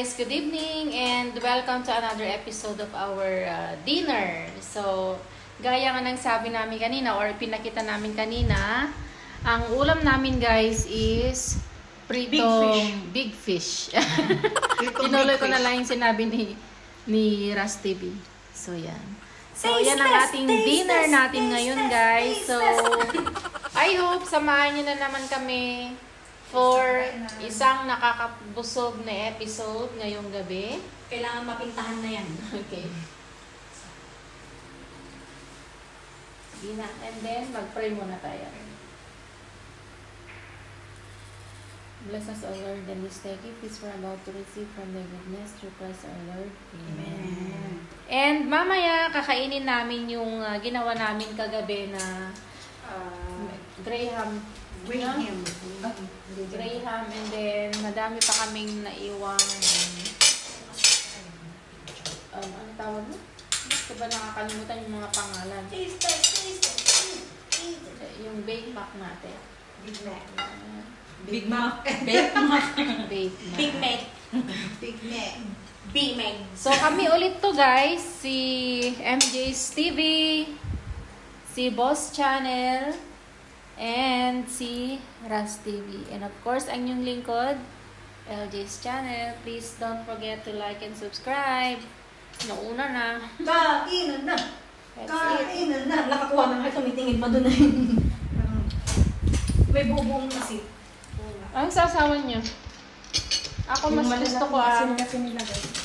guys, good evening and welcome to another episode of our dinner. So, gaya nga ng sabi namin kanina or pinakita namin kanina, ang ulam namin guys is pritong big fish. Tinuloy ko na lang yung sinabi ni Ras TV. So, yan. So, yan ang ating dinner natin ngayon guys. So, I hope samahan nyo na naman kami for isang nakakabusog na episode ngayong gabi. Kailangan mapintahan na yan. Okay. Sige na. And then, mag-pray muna tayo. Bless us, O Lord, and this day gifts we're about to receive from the goodness through Christ our Lord. Amen. And mamaya, kakainin namin yung ginawa namin kagabi na Graham. Graham, and then madami pa kaming naiwang ano tawag mo? Basta ba nakakalimutan yung mga pangalan? Yung Bake Mac natin. Big Mac. Big Mac. Bake Mac. Bake Mac. Big Mac. Big Mac. Big Mac. So kami ulit to guys, si MJ's TV, si Boss Channel, and si Ras TV. And of course, ang inyong lingkod, LJ's channel. Please don't forget to like and subscribe. Nauna na. Kainan na. That's it. Kainan na. Nakakuha na nga tumitingin pa doon na yun. May bubong kasi. Ang sasawan niyo? Ako mas gusto ko ang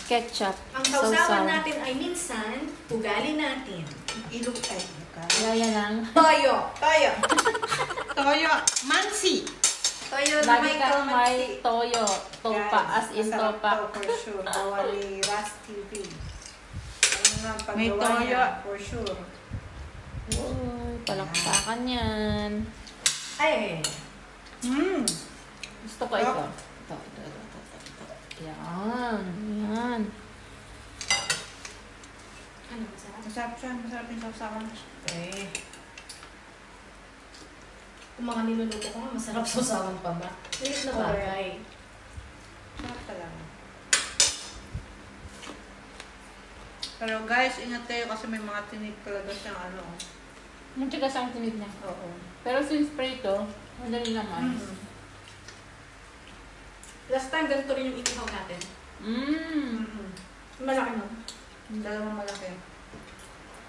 ketchup. Ang sausawan natin ay minsan, ugali natin. Ilog ay. Gaya lang. Toyo. Toyo. Toyo. Mansi. Toyo na Lagi may kang may kamansi. toyo. Topa, as in masarap topa. to for sure. Bawal ni Ras TV. Ano nga ang May paggawa toyo. niya, for sure. Uy, palakpakan yan. Ay. Gusto ko ito. Ito. Yan. Yan. Ano masarap? Masarap siya. Masarap yung sausawan. Eh. Kung mga niluluto ko nga, masarap sausawan pa ba? Silit na bagay. Sarap talaga. Pero guys, ingat kayo kasi may mga tinig talaga siyang ano. Matigas ang tinig niya. Oo. Pero since prito, madali naman. Last time, ganito rin yung inihaw natin. Malaki no? Dalawang malaki.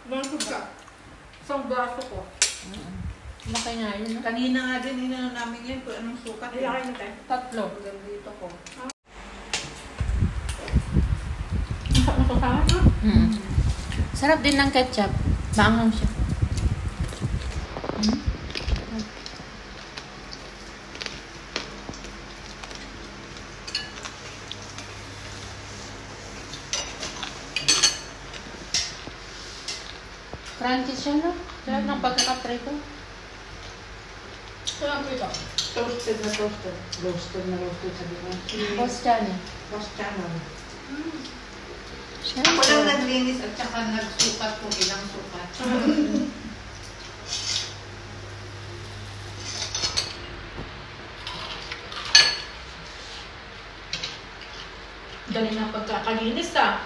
Mga ka. Isang braso ko. Laki nga yun. Kanina nga din, inano namin yan kung anong sukat. Ay, laki na tayo. Tatlo. Hanggang dito ko. Sarap din ng ketchup. Maanghang siya. Crunchy siya, no? Sarap ng pagkakatry ko. Sarap ito. Toasted na toasted. Roasted na roasted sabi ko. Boss Channel. Boss channel. Siyempre. Walang naglinis at saka nagsukat kung ilang sukat. Galing na pagkakalinis ah.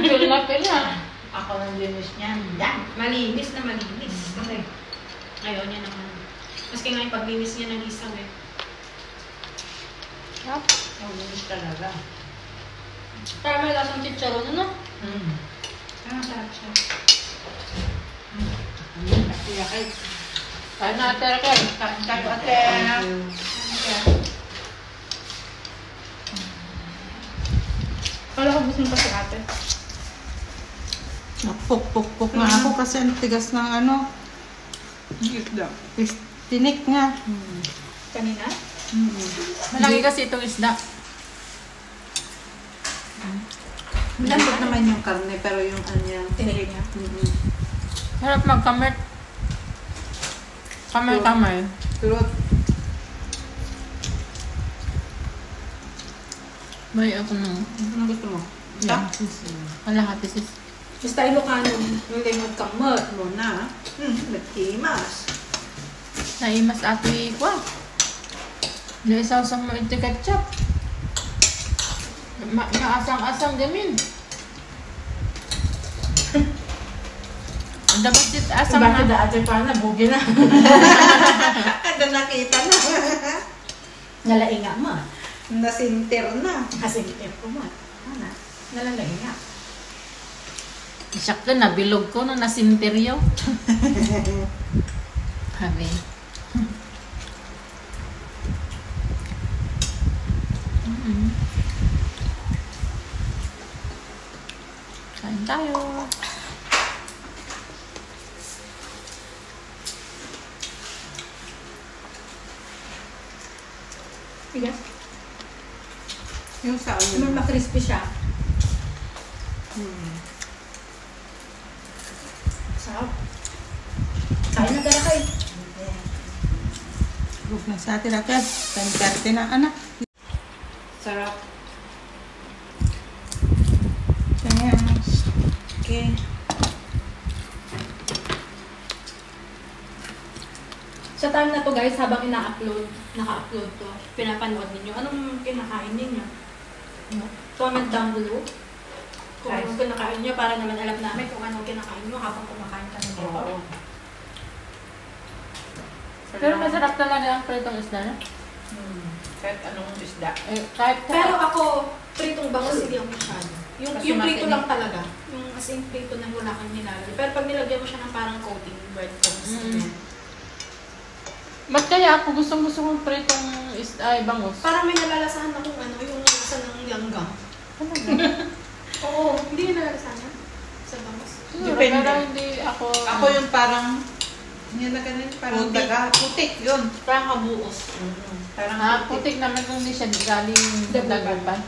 Pil na pil ha. Ako nang linis niyan. Dan. Malinis na malinis. Kasi ayaw niya naman. Maski nga yung paglinis niya ng isang eh. Sarap. Ang linis talaga. Para may lasang chicharon, ano? Masarap siya. Kasi yakay. Kain na ate Raquel. Kain ka po ate. Kala ko gusto pa si ate. Puk nga ako kasi ang tigas ng ano. Isda. Tinik nga. Kanina? Malaki kasi itong isda. Lambot naman yung karne pero yung ano yan. Tinig niya. Sarap mag-kamert. Kamay. Truth. May ako nung. Ano gusto mo? Yeah. Kalahati sis. Basta Ilocano, hindi magkamot. Muna. Nagkimas. Naimas ato ikwa. Naisaw sa mo ito ketchup. Maasang-asang gamin. Ang dabasit asang Bakit na. dati pa na, bugi na. Kada nakita na. Nalainga mo. Nasinter na. Kasi ko mo. Ano? Nalalainga. Sakto na, bilog ko na nasinteryo. Habi. Kain tayo. Bigas. Yung sa Naman ma-crispy siya. Sarap. Kain na talaga kayo. Huwag na sa atin agad. 10:30 na, anak. Sarap. Yes. Okay. Sa time na to guys, habang naka-upload to, pinapanood ninyo, anong kinakain ninyo? Comment down below kung anong kinakain nyo para naman alam namin kung anong kinakain nyo habang kumakain kami dito. Oo. Pero masarap talaga ang pritong isda na. Kahit anong isda. Eh, kahit Pero ako, pritong bangus hindi ako masyado. Yung Kasi prito matinik. lang talaga. Yung as in prito na wala kang nilalagay. Pero pag nilagyan mo siya ng parang coating, breadcrumbs. Ba't kaya ako gusto kong pritong isda ay bangus? Parang may nalalasahan akong ano, yung lasa ng langgam. Talaga? Oo, hindi yung nalalasahan yan sa bangus. Siguro, Depende. pero hindi ako... Ako yung parang, yun na ganun, parang Putik. daga. Putik yun. Parang kabuos. Parang Putik naman kung hindi siya galing dagupan.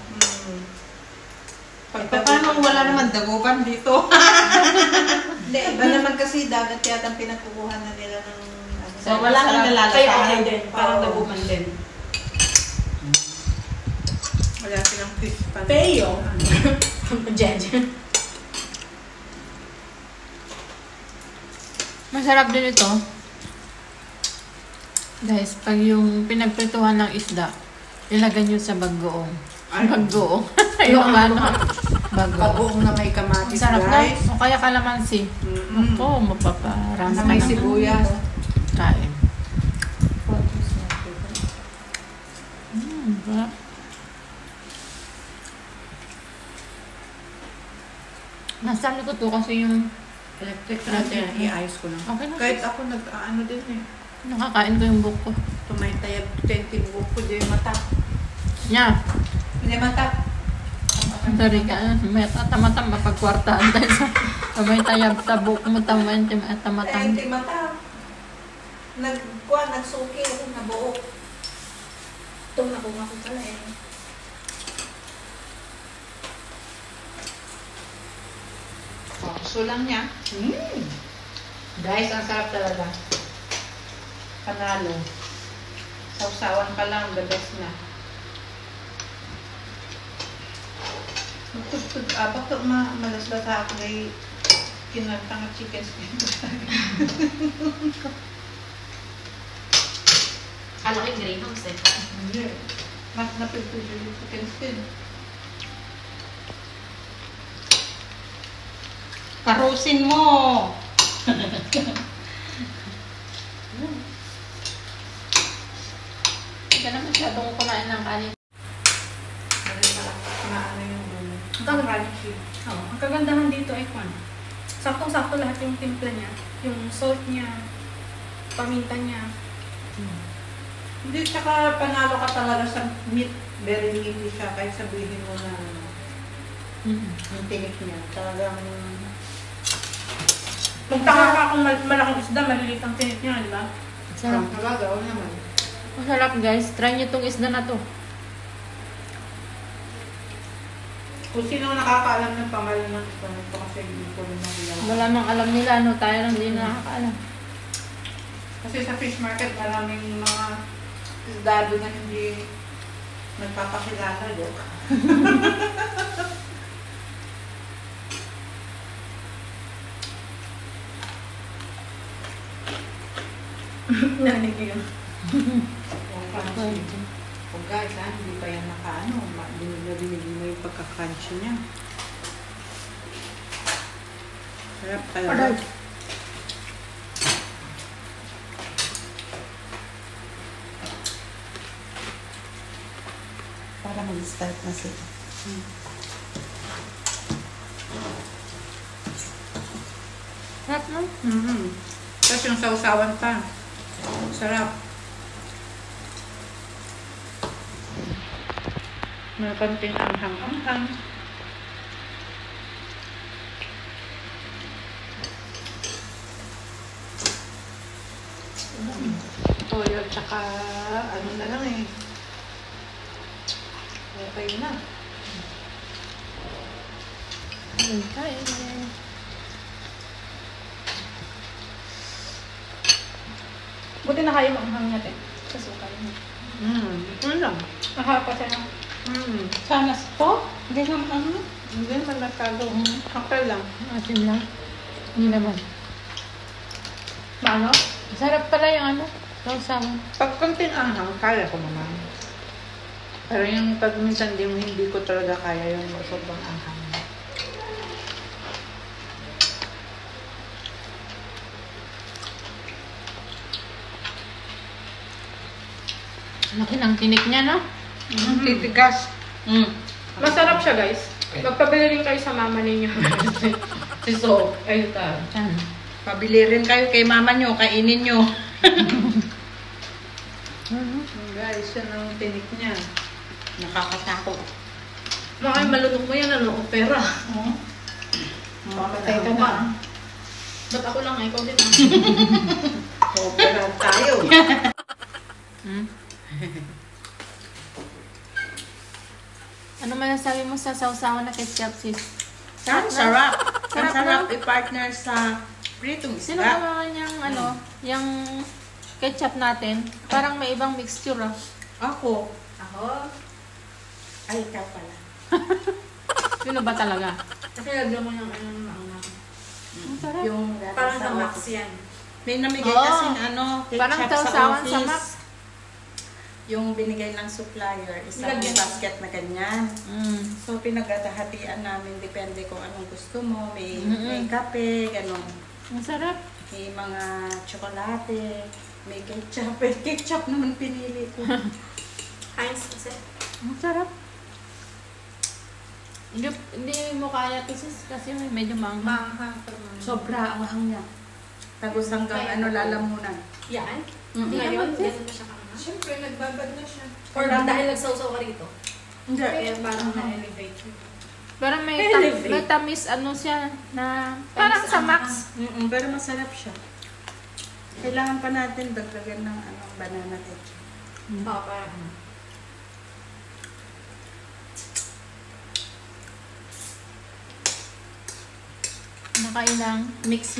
Paano wala naman dagupan dito? Hindi, iba naman kasi dagat yata ang pinagkukuha na nila ng ano. So, wala nang Kaya nalalasahan. okay din, parang Oo. dagupan din. Wala silang fish pan. Peo. Jeje. Masarap din ito. Guys, pag yung pinagprituhan ng isda, ilagay nyo sa bagoong. Bagoong. yung ano, bagoong. Bagoong na may kamatis, Sarap na. guys. O kaya kalamansi. Mm-mm. Oo, mapaparami Na ka may na. sibuyas. Kain. Sarap. Nasali ko to kasi yung Electric natin, i-ice ko lang. okay na. Kahit ako nag-ano din eh. Nakakain ko yung buhok ko. Tumaytayag 20 buhok ko, di mata. Nya. Hindi mata. Dari ka, may tamatam mapagkwartaan tayo sa may tayab sa buhok mo tamayin tamatam. Di mata. Nagsuki ako na buhok. Itong nakuha ko pala eh. So lang niya. Guys, ang sarap talaga. Panalo. Sausawan pa lang, the best na. Magtugtog, bakit malasbata ako ay kinagtang at chicken skin. Kalaking greenhouse eh. Hindi. Mas napipili yung chicken skin. Parusin mo! Hindi ka na masyadong kumain ng kanin. Maano yung ulo. Ang crunchy. Oo. Ang kagandahan dito ay kung ano. Saktong-sakto lahat yung timpla niya. Yung salt niya. Paminta niya. Hindi, tsaka panalo ka talaga sa meat. Very meaty siya. Kahit sabihin mo na yung tinik niya. Talagang Magtaka ka kung malaking isda, malilit ang tinit niya, di ba? Sarap. Talaga, o naman. Masarap guys. Try nyo tong isda na to. kung sino nakakaalam ng pangalan ng ito kasi hindi ko rin nakilala. Wala mang alam nila, no? Tayo lang din nakakaalam. Kasi sa fish market, maraming mga isdado na hindi nagpapakilala. Joke. Narinig ko yun. Yung fancy. O guys, hindi pa yan nakaano. Dinig mo yung pagka-crunchy niya. Sarap talaga. Para mag-start na sila. Sarap no? Tapos yung sausawan pa. Sarap. May konting anghang-anghang. Toyo, tsaka ano na lang eh. Okay na. Kain. Buti na kayo manghang natin. Sa sukal mo. Ito lang. Mahapa siya ng... Sana to? Hindi naman ano? Hindi naman masyado. Okay lang. Asin lang. Hindi naman. Maano? Sarap pala yung ano. Sausawan. Pag konting anghang, kaya ko naman. Pero yung pag minsan hindi ko talaga kaya yung sobrang anghang. Laki ng tinik niya, no? Titigas. Masarap siya, guys. Magpabili rin kayo sa mama ninyo. Si So. Ayun ta. Yan. Pabili rin kayo kay mama nyo, kainin nyo. Guys, yan ang tinik niya. Nakakatakot. Baka malunok mo yan, ano? Opera. Mamatay ka na. Ba't ako lang, ikaw din ah. Opera tayo. Ano man nasabi mo sa sausawan na ketchup, sis? Ang sarap. Ang Sarap sarap no? i-partner sa pritong Sino isda. gumawa niyang ano, yung ketchup natin? Parang may ibang mixture, ah. Ako. Ako? Ay, ikaw pala. Sino ba talaga? Kasi lagyan mo yung ano naman. Ang sarap. Yung Parang sa Max yan. May namigay Oo. kasing ano, ketchup Parang sa sausawan office. sa Max. Yung binigay ng supplier, isang Lagyan. basket na ganyan. Mm. So, pinagkatahatian namin, depende kung anong gusto mo. May, Mm-mm. may kape, gano'n. Ang sarap. May mga tsokolate, may ketchup. May ketchup naman pinili ko. Heinz kasi. Ang sarap. Hindi mo kaya to, sis, kasi medyo manghang. Manghang. Sobra ang hang niya. Tagos hanggang Kaya- ano, lalamunan. Yan? Mm-mm. Ngayon, Hindi naman, sis. ganun ba siya kama? Siyempre, nagbabad na siya. Or dahil nagsawsaw ka rito? Hindi. Kaya parang na-elevate. Pero Elevate. may tamis ano siya na parang sa Max. Pero masarap siya. Kailangan pa natin dagdagan ng ano, banana ketchup. Oo, parang ano. Nakailang. Mix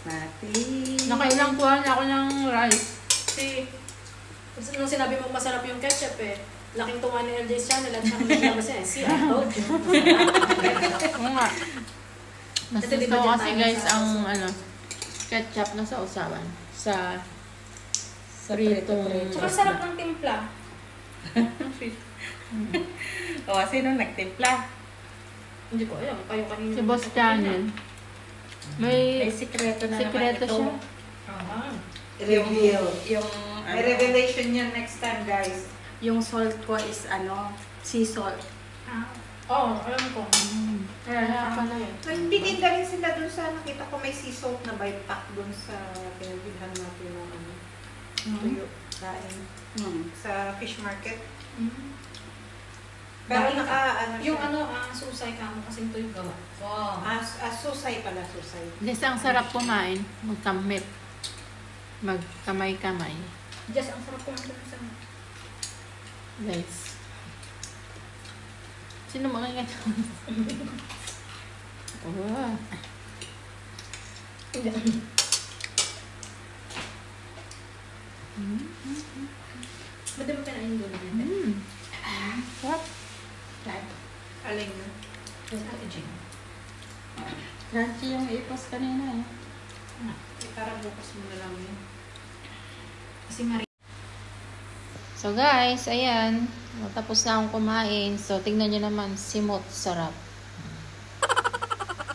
natin. Nakailang kuha niya ako ng rice. Kasi, nung sinabi mo masarap yung ketchup eh, laking tunga ni LJ's channel at saka naglabas yan. See, I told you. Oo nga. Mas Ito, di gusto ba ko dyan kasi tayo guys sa ang sausawan? ano, ketchup na sa usawan. Sa Prito-prito. pritong Tsaka isda. sarap ng timpla. O, sino nagtimpla? Hindi ko alam, kayo kanina. Si Boss Channel. May May sikreto na sikreto naman ito. siya. Ah. Reveal. Yung, May revelation yan next time, guys. yung salt ko is ano, sea salt. Ah. Oo, alam ko. Kaya pala. So, bigyan rin sila dun sa, nakita ko may sea salt na bite pack dun sa pinabilhan natin ng ano, tuyo, kain. Sa fish market. Pero Dahil naka, ano siya. Yung ano, susay ka mo kasing tuyo gawa. Wow. Susay pala, susay. Guys, ang sarap kumain. Magkamit. Magkamay-kamay. Just, ang sarap kumain sa Guys. Sino mga nga Oh. Ba't di ba pinain doon natin? Sarap. Aling na. Crunchy yung ipos kanina eh. Parang bukas mo na lang yun. Kasi Maria. So guys, ayan. Tapos na akong kumain. So tingnan nyo naman, simot, sarap.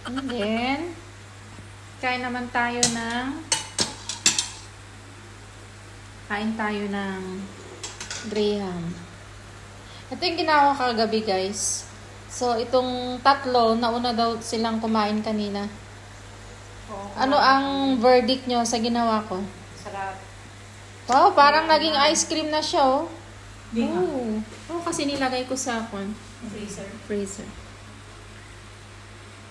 And then, kain tayo ng graham. Ito yung ginawa ko kagabi guys. So itong tatlo, nauna daw silang kumain kanina. Ano ang verdict nyo sa ginawa ko? Sarap. Wow, parang naging ice cream na siya, oh. Di nga. Oh, kasi nilagay ko sa freezer.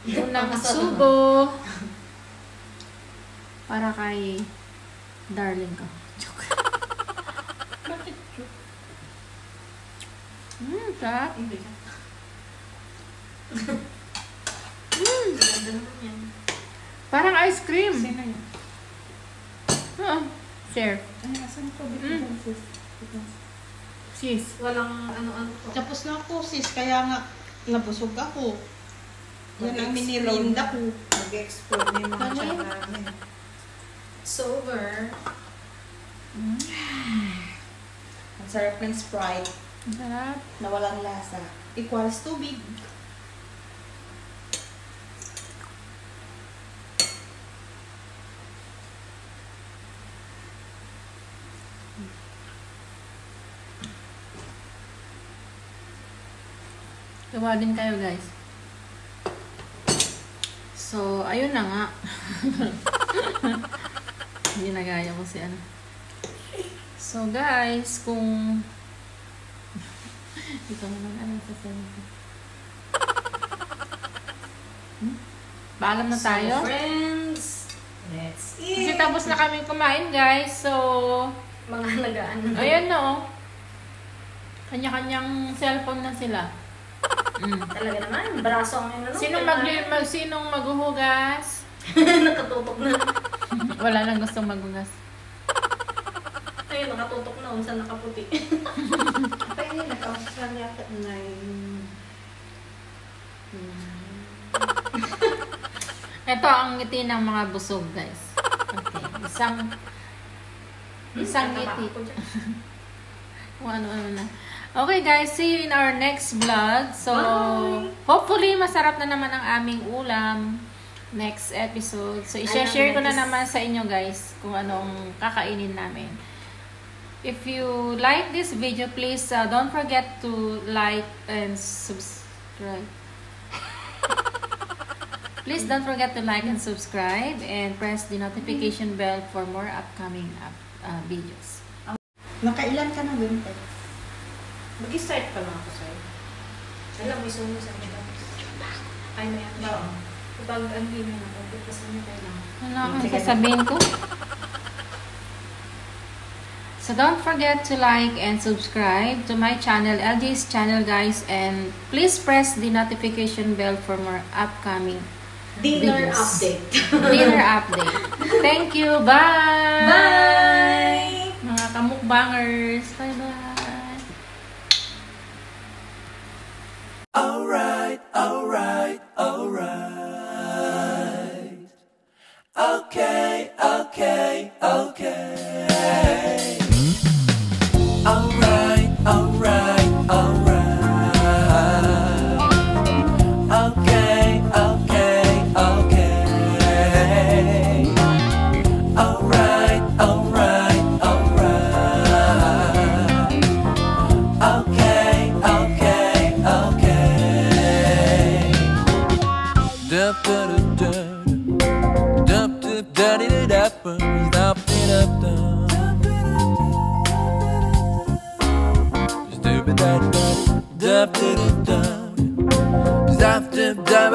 Unang subo. Para kay darling ko. Joke. Bakit joke? Sarap. Ganda naman yan. Parang ice cream. Sino yan? Share. Ay, asan ko? Sis. Walang ano-ano po. Tapos na ako, sis. Kaya nga, nabusog ako. Yan ang minirinda ko. Mag-explode na yung mga tiyan namin. It's over. Ang sarap ng Sprite Sarap. na walang lasa. Equals tubig. Gawa din kayo guys. So, ayun na nga. Hindi nagaya ko si ano. So guys, kung ito naman ano sasabihin ko. Paalam na tayo. So, friends, let's Kasi eat. tapos na kami kumain guys. So, Mga nagaan. ayan na oh. Kanya-kanyang cellphone na sila. Talaga naman, braso ang ano. Sinong maghuhugas? Nakatutok na. Wala lang gustong maghugas. Ayun, nakatutok na. Unsan nakaputi. Apa ini nag-ausal yata na yung... Ito ang ngiti ng mga busog guys. Okay. Isang ngiti. Kung ano-ano na. Okay guys, see you in our next vlog. So, hopefully masarap na naman ang aming ulam next episode. So, i-share ko na naman sa inyo guys kung anong kakainin namin. If you like this video, please don't forget to like and subscribe. Please don't forget to like and subscribe and press the notification bell for more upcoming videos. Nakailan ka na, Winter? Mag-start pa lang ako sa'yo. Alam mo, isunod sa mga ay, may ako. Kapag ang hindi na ako, kasi niya kailangan. Ano ang sasabihin ko? So don't forget to like and subscribe to my channel, LJ's channel guys, and please press the notification bell for more upcoming Dinner videos. update. Dinner update. Thank you. Bye! Bye! Mga kamukbangers. Bye-bye. Alright. Okay. Alright. Dub